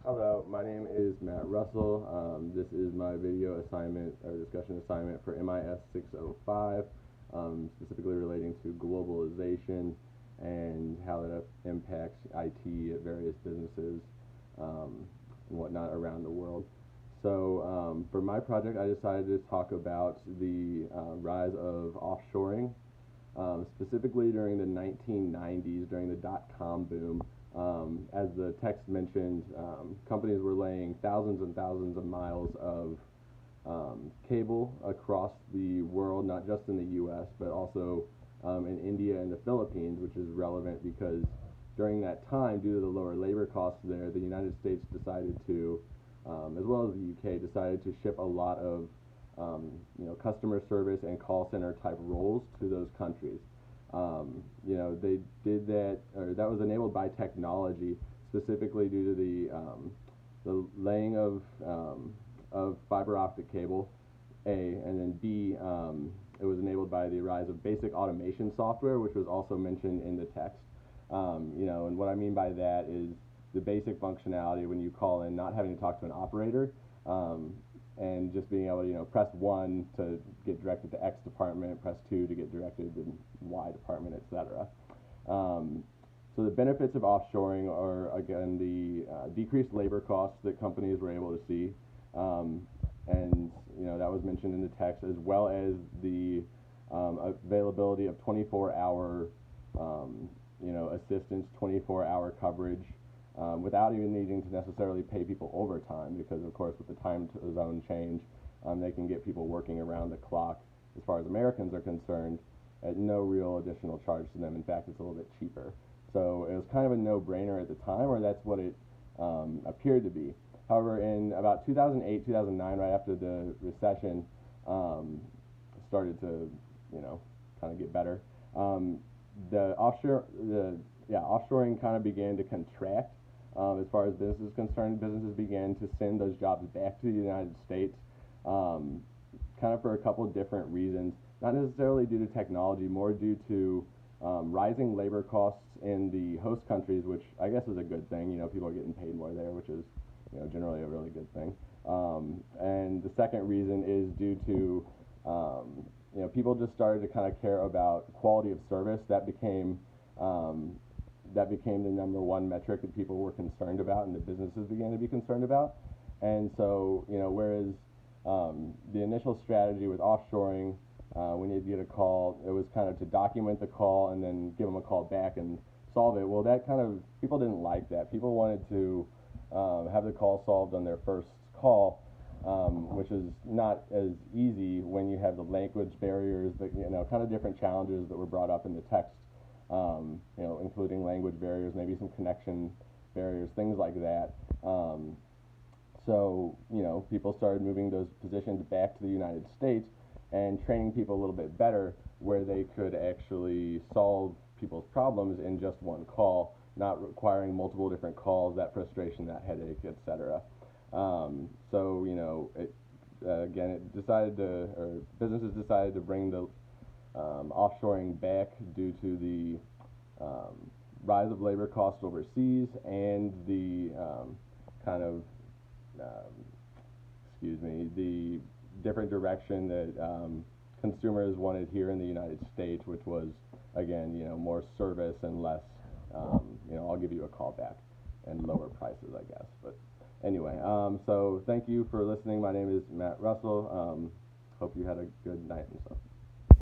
Hello, my name is Matt Russell. This is my video assignment or discussion assignment for MIS 605, specifically relating to globalization and how that impacts IT at various businesses and whatnot around the world. So for my project, I decided to talk about the rise of offshoring, specifically during the 1990s, during the dot-com boom. As the text mentioned, companies were laying thousands and thousands of miles of cable across the world, not just in the U.S., but also in India and the Philippines, which is relevant because during that time, due to the lower labor costs there, the United States decided to, as well as the UK, decided to ship a lot of customer service and call center type roles to those countries. They did that, or that was enabled by technology, specifically due to the laying of fiber optic cable, A, and then B, it was enabled by the rise of basic automation software, which was also mentioned in the text. And what I mean by that is the basic functionality when you call in, not having to talk to an operator, and just being able to, press 1 to get directed to X department, press 2 to get directed to Y department, etc. So the benefits of offshoring are, again, the decreased labor costs that companies were able to see, and that was mentioned in the text, as well as the availability of 24-hour assistance, 24-hour coverage, without even needing to necessarily pay people overtime, because of course with the time zone change, they can get people working around the clock as far as Americans are concerned at no real additional charge to them. In fact, it's a little bit cheaper. So it was kind of a no-brainer at the time, or that's what it appeared to be. However, in about 2008, 2009, right after the recession started to, kind of get better, offshoring kind of began to contract. As far as business is concerned, businesses began to send those jobs back to the United States, kind of for a couple of different reasons. Not necessarily due to technology, more due to rising labor costs in the host countries, which I guess is a good thing. People are getting paid more there, which is generally a really good thing. And the second reason is due to people just started to kind of care about quality of service. That became the number one metric that people were concerned about, and the businesses began to be concerned about. And so, whereas the initial strategy with offshoring, when you get a call, it was kind of to document the call and then give them a call back and solve it. Well, people didn't like that. People wanted to have the call solved on their first call, which is not as easy when you have the language barriers, that kind of different challenges that were brought up in the text. Including language barriers, maybe some connection barriers, things like that. So, people started moving those positions back to the United States and training people a little bit better where they could actually solve people's problems in just one call, not requiring multiple different calls, that frustration, that headache, etc. Businesses decided to bring the offshoring back due to the rise of labor costs overseas and the the different direction that consumers wanted here in the United States, which was, again, more service and less, I'll give you a call back and lower prices, I guess. But anyway, so thank you for listening. My name is Matt Russell. Hope you had a good night and stuff.